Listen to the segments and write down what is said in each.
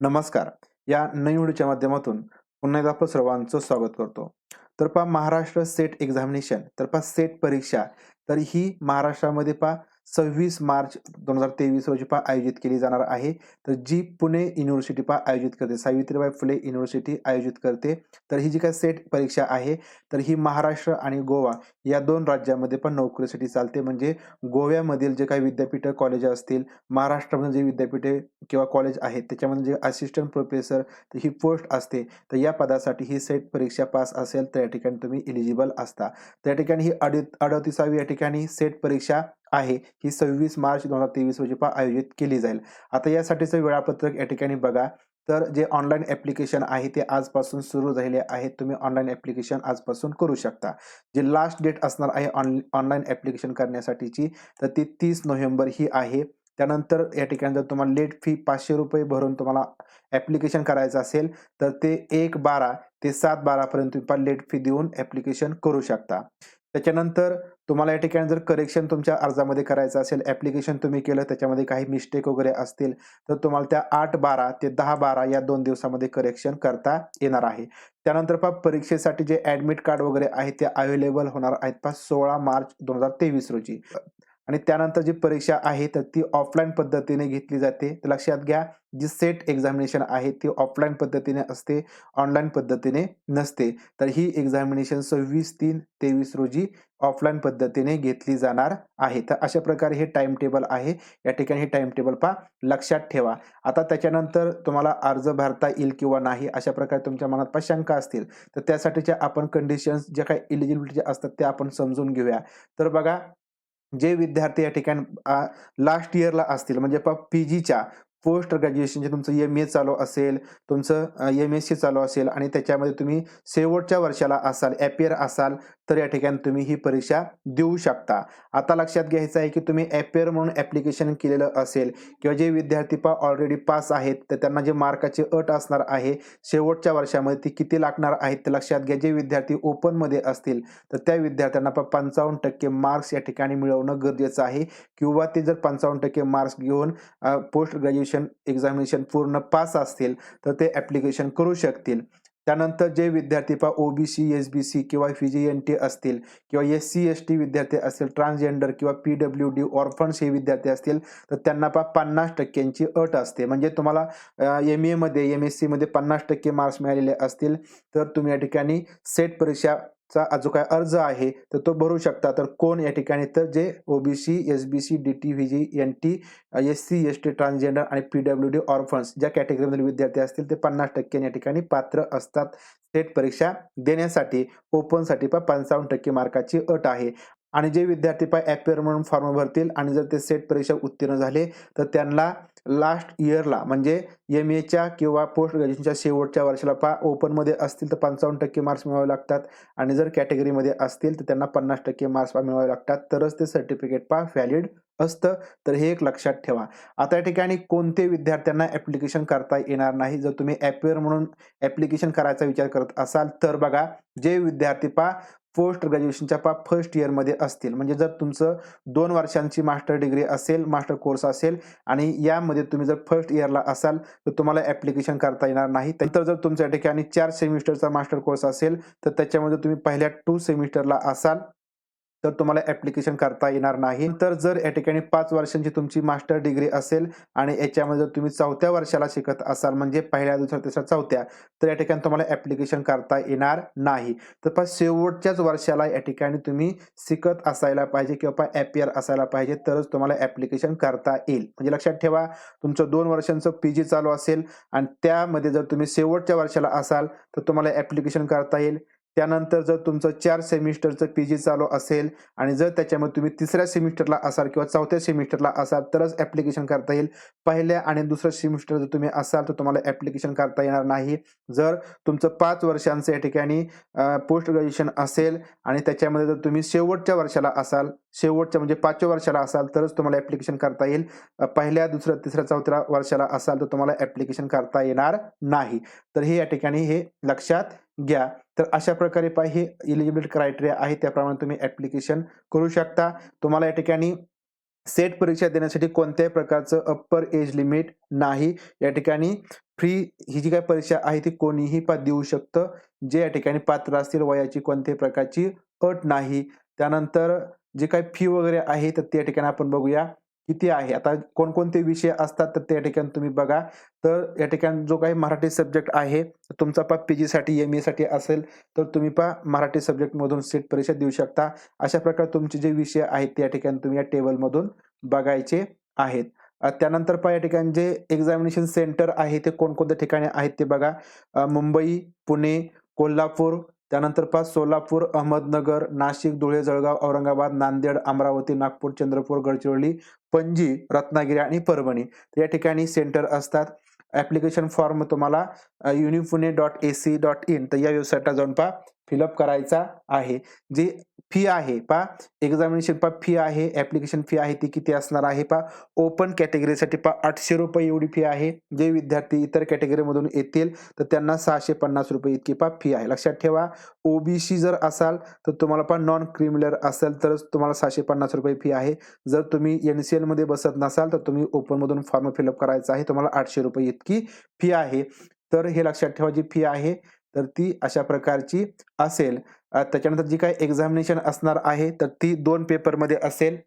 नमस्कार. या नवीन व्हिडिओच्या माध्यमातून पुन्हा एकदा आपलं सर्वांचं स्वागत करतो. तर पहा महाराष्ट्र सेट एक्झामिनेशन तर पहा सेट परीक्षा तर ही महाराष्ट्रामध्ये पहा 26 मार्च 2023 रोजी पहा आयोजित केली जाणार आहे. तर जी पुणे युनिव्हर्सिटी पहा आयोजित करते. सावित्रीबाई फुले युनिव्हर्सिटी आयोजित करते. तर ही जी काही सेट परीक्षा आहे तर ही महाराष्ट्र आणि गोवा या 2 राज्यांमध्ये पण नोकरीसाठी चालते. म्हणजे गोव्यामधील जे काही विद्यापीठ, कॉलेज असतील, महाराष्ट्रामध्ये जे विद्यापीठे किंवा कॉलेज आहेत त्याच्यामध्ये जे असिस्टंट प्रोफेसर तर ही पोस्ट असते. तर या पदासाठी ही सेट परीक्षा पास असेल तर या ठिकाणी तुम्ही एलिजिबल असता. त्या ठिकाणी ही 38वी या ठिकाणी सेट परीक्षा आहे. ही 26 मार्च 2023 रोजी आयोजित केली जाईल. आता यासाठीचं वेळापत्रक या ठिकाणी बघा. तर जे ऑनलाईन ॲप्लिकेशन आहे ते आजपासून सुरू झालेले आहे. तुम्ही ऑनलाईन ॲप्लिकेशन आजपासून करू शकता. जे लास्ट डेट असणार आहे ऑनलाईन ॲप्लिकेशन करण्यासाठीची तर ती 30 नोव्हेंबर ही आहे. त्यानंतर या ठिकाणी जर तुम्हाला लेट फी ₹500 भरून तुम्हाला ॲप्लिकेशन करायचं असेल, तर ते 1/12 ते 7/12 पर्यंत तुम्ही लेट फी देऊन ॲप्लिकेशन करू शकता. त्याच्यानंतर तुम्हाला या ठिकाणी जर करेक्शन तुमच्या अर्जामध्ये करायचं असेल, ॲप्लिकेशन तुम्ही केलं त्याच्यामध्ये काही मिस्टेक वगैरे असतील, तर तुम्हाला त्या 8/12 ते 10/12 या 2 दिवसामध्ये करेक्शन करता येणार आहे. त्यानंतर पहा परीक्षेसाठी जे ॲडमिट कार्ड वगैरे आहे ते अवेलेबल होणार आहेत पहा 16 मार्च 2023 रोजी. आणि त्यानंतर जी परीक्षा आहे तर ती ऑफलाईन पद्धतीने घेतली जाते. तर लक्षात घ्या, जी सेट एक्झामिनेशन आहे ती ऑफलाईन पद्धतीने असते, ऑनलाईन पद्धतीने नसते. तर ही एक्झामिनेशन 26/3/23 रोजी ऑफलाईन पद्धतीने घेतली जाणार आहे. तर अशा प्रकारे हे टाईम टेबल आहे. या ठिकाणी हे टाईम टेबल पहा लक्षात ठेवा. आता त्याच्यानंतर तुम्हाला अर्ज भरता येईल किंवा नाही अशा प्रकारे तुमच्या मनात पहा शंका असतील, तर त्यासाठीच्या आपण कंडिशन्स ज्या काही एलिजिबिलिटी असतात त्या आपण समजून घेऊया. तर बघा जे विद्यार्थी या ठिकाणी लास्ट इयरला असतील म्हणजे पी-जीच्या पोस्ट ग्रॅज्युएशनचे तुमचं एम-ए चालू असेल, तुमचं एम-एस-सी चालू असेल आणि त्याच्यामध्ये तुम्ही शेवटच्या वर्षाला असाल, अपियर असाल, तर या ठिकाणी तुम्ही ही परीक्षा देऊ शकता. आता लक्षात घ्यायचं आहे की तुम्ही अपियर म्हणून ॲप्लिकेशन केलेलं असेल किंवा जे विद्यार्थी ऑलरेडी पास आहेत, तर त्यांना जे मार्काची अट असणार आहे, शेवटच्या वर्षामध्ये ती किती लागणार आहेत ते लक्षात घ्या. जे विद्यार्थी ओपनमध्ये असतील, तर त्या विद्यार्थ्यांना 55% मार्क्स या ठिकाणी मिळवणं गरजेचं आहे किंवा ते जर 55% मार्क्स घेऊन पोस्ट ग्रॅज्युएशन एक्झामिनेशन पूर्ण पास असतील, तर ते ॲप्लिकेशन करू शकतील. त्यानंतर जे विद्यार्थी ओबीसी, एस-बी-सी किंवा व्ही-जी-एन-टी असतील किंवा एस-सी, एस-टी विद्यार्थी असतील, ट्रान्सजेंडर किंवा पी-डब्ल्यू-डी, ऑर्फन्स हे विद्यार्थी असतील, तर त्यांना 50% अट असते. म्हणजे तुम्हाला एम-एमध्ये, एम-एस-सीमध्ये 50% मार्क्स मिळालेले असतील, तर तुम्ही या ठिकाणी सेट परीक्षाचा जो काही अर्ज आहे, तर तो भरू शकता. तर कोण या ठिकाणी तर जे OBC, SBC, DT, VJNT, SC, ST, transgender आणि पी-डब्ल्यू-डी, ऑर्फन्स ज्या कॅटेगरीमधील विद्यार्थी असतील ते 50% या ठिकाणी पात्र असतात सेट परीक्षा देण्यासाठी. ओपनसाठी 55% मार्काची अट आहे. आणि जे विद्यार्थी अपियर म्हणून फॉर्म भरतील आणि जर ते सेट परीक्षा उत्तीर्ण झाले, तर त्यांना लास्ट इयरला म्हणजे एम-एच्या किंवा पोस्ट ग्रॅज्युएशनच्या शेवटच्या वर्षाला ओपनमध्ये असतील तर 55% मार्क्स मिळवावे लागतात आणि जर कॅटेगरीमध्ये असतील तर त्यांना 50% मार्क्स मिळवावे लागतात. तरच ते सर्टिफिकेट व्हॅलिड असतं. तर हे एक लक्षात ठेवा. आता या ठिकाणी कोणते विद्यार्थ्यांना ॲप्लिकेशन करता येणार नाही. जर तुम्ही अपियर म्हणून ॲप्लिकेशन करायचा विचार करत असाल, तर बघा जे विद्यार्थी पोस्ट ग्रॅज्युएशनच्या फर्स्ट इयरमध्ये असतील, म्हणजे जर तुमचं 2 वर्षांची मास्टर डिग्री असेल, मास्टर कोर्स असेल आणि यामध्ये तुम्ही जर फर्स्ट इयरला असाल, तर तुम्हाला ॲप्लिकेशन करता येणार नाही. त्यानंतर जर तुमच्या ठिकाणी 4 सेमिस्टरचा मास्टर कोर्स असेल, तर त्याच्यामध्ये तुम्ही पहिल्या 2 सेमिस्टरला असाल, तर तुम्हाला ॲप्लिकेशन करता येणार नाही. तर जर या ठिकाणी 5 वर्षांची तुमची मास्टर डिग्री असेल आणि याच्यामध्ये जर तुम्ही 4थ्या वर्षाला शिकत असाल, म्हणजे पहिल्या, दुसऱ्या, तिसऱ्या, 4थ्या, तर या ठिकाणी तुम्हाला ॲप्लिकेशन करता येणार नाही. तर शेवटच्याच वर्षाला या ठिकाणी तुम्ही शिकत असायला पाहिजे किंवा अपियर असायला पाहिजे, तरच तुम्हाला ॲप्लिकेशन करता येईल. म्हणजे लक्षात ठेवा, तुमचं 2 वर्षांचं पी-जी चालू असेल आणि त्यामध्ये जर तुम्ही शेवटच्या वर्षाला असाल, तर तुम्हाला ॲप्लिकेशन करता येईल. त्यानंतर जर तुमचं 4 सेमिस्टरचं पी-जी चालू असेल आणि जर त्याच्यामध्ये तुम्ही 3ऱ्या सेमिस्टरला असाल किंवा 4थ्या सेमिस्टरला असाल, तरच ॲप्लिकेशन करता येईल. पहिल्या आणि दुसऱ्या सेमिस्टर जर तुम्ही असाल, तर तुम्हाला ॲप्लिकेशन करता येणार नाही. जर तुमचं 5 वर्षांचं या ठिकाणी पोस्ट ग्रॅज्युएशन असेल आणि त्याच्यामध्ये जर तुम्ही शेवटच्या वर्षाला असाल, शेवटच्या म्हणजे 5व्या वर्षाला असाल, तरच तुम्हाला ॲप्लिकेशन करता येईल. पहिल्या, दुसऱ्या, तिसऱ्या, 4थ्या वर्षाला असाल, तर तुम्हाला ॲप्लिकेशन करता येणार नाही. तर हे या ठिकाणी हे लक्षात घ्या. तर अशा प्रकारे हे एलिजिबिलिटी क्रायटेरिया आहे, त्याप्रमाणे तुम्ही ॲप्लिकेशन करू शकता. तुम्हाला या ठिकाणी सेट परीक्षा देण्यासाठी कोणत्याही प्रकारचं अप्पर एज लिमिट नाही. या ठिकाणी फ्री ही जी काही परीक्षा आहे ती कोणीही देऊ शकतं, जे या ठिकाणी पात्र असतील. वयाची कोणत्याही प्रकारची अट नाही. त्यानंतर जे काही फी वगैरे आहे, तर त्या ठिकाणी आपण बघूया किती आहे. आता कोणकोणते विषय असतात, तर त्या ठिकाणी तुम्ही बघा. तर या ठिकाणी जो काही मराठी सब्जेक्ट आहे, तुमचा पी-जीसाठी, एम-एसाठी असेल, तर तुम्ही मराठी सब्जेक्टमधून सेट परीक्षा देऊ शकता. अशा प्रकारे तुमचे जे विषय आहेत, त्या ठिकाणी तुम्ही या टेबलमधून बघायचे आहेत. त्यानंतर या ठिकाणी जे एक्झामिनेशन सेंटर आहे, ते कोणकोणत्या ठिकाणी आहेत ते बघा. मुंबई, पुणे, कोल्हापूर, त्यानंतर सोलापूर, अहमदनगर, नाशिक, धुळे, जळगाव, औरंगाबाद, नांदेड, अमरावती, नागपूर, चंद्रपूर, गडचिरोली, पणजी, रत्नागिरी आणि परभणी. तर या ठिकाणी सेंटर असतात. ॲप्लिकेशन फॉर्म तुम्हाला unipune.ac.in तर या वेबसाईटला जाऊन फिलअप करायचा आहे. जी फी आहे एक्झामिनेशन फी आहे, ॲप्लिकेशन फी आहे ती किती असणार आहे ओपन कॅटेगरीसाठी ₹800 एवढी फी आहे. जे विद्यार्थी इतर कॅटेगरीमधून येतील तर त्यांना ₹650 इतकी फी आहे. लक्षात ठेवा, ओबीसी जर असाल तर तुम्हाला नॉन क्रिमिनल असेल तरच तुम्हाला ₹650 फी आहे. जर तुम्ही एन-सी-एलमध्ये बसत नसाल तर तुम्ही ओपनमधून फॉर्म फिलअप करायचा आहे. तुम्हाला ₹800 इतकी फी आहे. तर हे लक्षात ठेवा, जी फी आहे तर ती अशा प्रकारची असेल. त्याच्यानंतर जी काही एक्झामिनेशन असणार आहे तर ती 2 पेपरमध्ये असेल.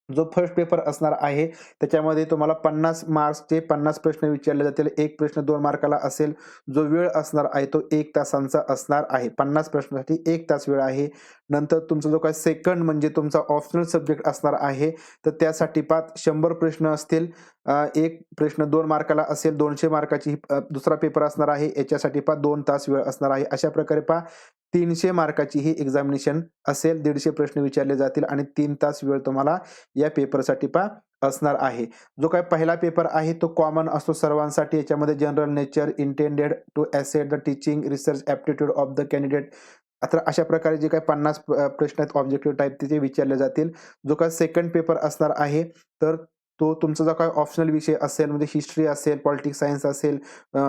जो फर्स्ट पेपर असणार आहे, त्याच्यामध्ये तुम्हाला 50 मार्क्सचे 50 प्रश्न विचारले जातील. एक प्रश्न 2 मार्काला असेल. जो वेळ असणार आहे तो 1 तासांचा असणार आहे. 50 प्रश्नासाठी 1 तास वेळ आहे. नंतर तुमचा जो काही सेकंड म्हणजे तुमचा ऑप्शनल सब्जेक्ट असणार आहे, तर त्यासाठी 100 प्रश्न असतील. एक प्रश्न 2 मार्काला असेल. 200 मार्काची दुसरा पेपर असणार आहे. याच्यासाठी 2 तास वेळ असणार आहे. अशा प्रकारे 300 मार्काची ही एक्झामिनेशन असेल. 150 प्रश्न विचारले जातील आणि 3 तास वेळ तुम्हाला या पेपरसाठी असणार आहे. जो काही पहिला पेपर आहे तो कॉमन असतो सर्वांसाठी. याच्यामध्ये general nature, intended to assess the teaching research aptitude of the candidate. आता अशा प्रकारे जे काही 50 प्रश्न आहेत ऑब्जेक्टिव्ह टाइप ते विचारले जातील. जो काही सेकंड पेपर असणार आहे, तर तो तुमचा जो काही ऑप्शनल विषय असेल म्हणजे हिस्ट्री असेल, पॉलिटिक्स सायन्स असेल,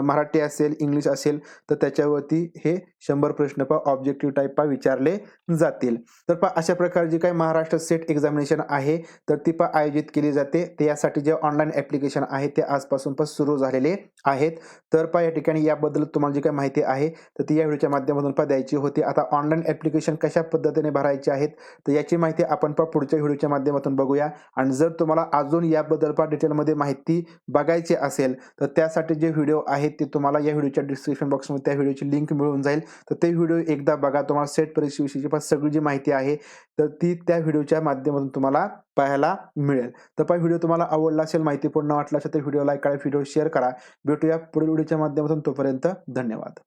मराठी असेल, इंग्लिश असेल, तर त्याच्यावरती हे 100 प्रश्न ऑब्जेक्टिव्ह टाइप विचारले जातील. तर अशा प्रकारे जी काही महाराष्ट्र सेट एक्झामिनेशन आहे, तर ती आयोजित केली जाते. ते यासाठी जे ऑनलाईन ॲप्लिकेशन आहे ते आजपासून सुरू झालेले आहेत. तर या ठिकाणी याबद्दल तुम्हाला जी काही माहिती आहे, तर ती या व्हिडिओच्या माध्यमातून द्यायची होती. आता ऑनलाईन ॲप्लिकेशन कशा पद्धतीने भरायचे आहेत, तर याची माहिती आपण पुढच्या व्हिडिओच्या माध्यमातून बघूया. आणि जर तुम्हाला अजून याबद्दल डिटेलमध्ये माहिती बघायची असेल, तर त्यासाठी जे व्हिडिओ आहेत ते तुम्हाला या व्हिडिओच्या डिस्क्रिप्शन बॉक्समध्ये त्या व्हिडिओची लिंक मिळून जाईल. तर ते व्हिडिओ एकदा बघा. तुम्हाला सेट परीक्षेविषयीची सगळी जी माहिती आहे, तर ती त्या व्हिडिओच्या माध्यमातून तुम्हाला पाहायला मिळेल. तर व्हिडिओ तुम्हाला आवडला असेल, माहितीपूर्ण वाटला असेल, तर व्हिडिओ लाईक करा, व्हिडिओ शेअर करा. भेटूया पुढील व्हिडिओच्या माध्यमातून. तोपर्यंत धन्यवाद.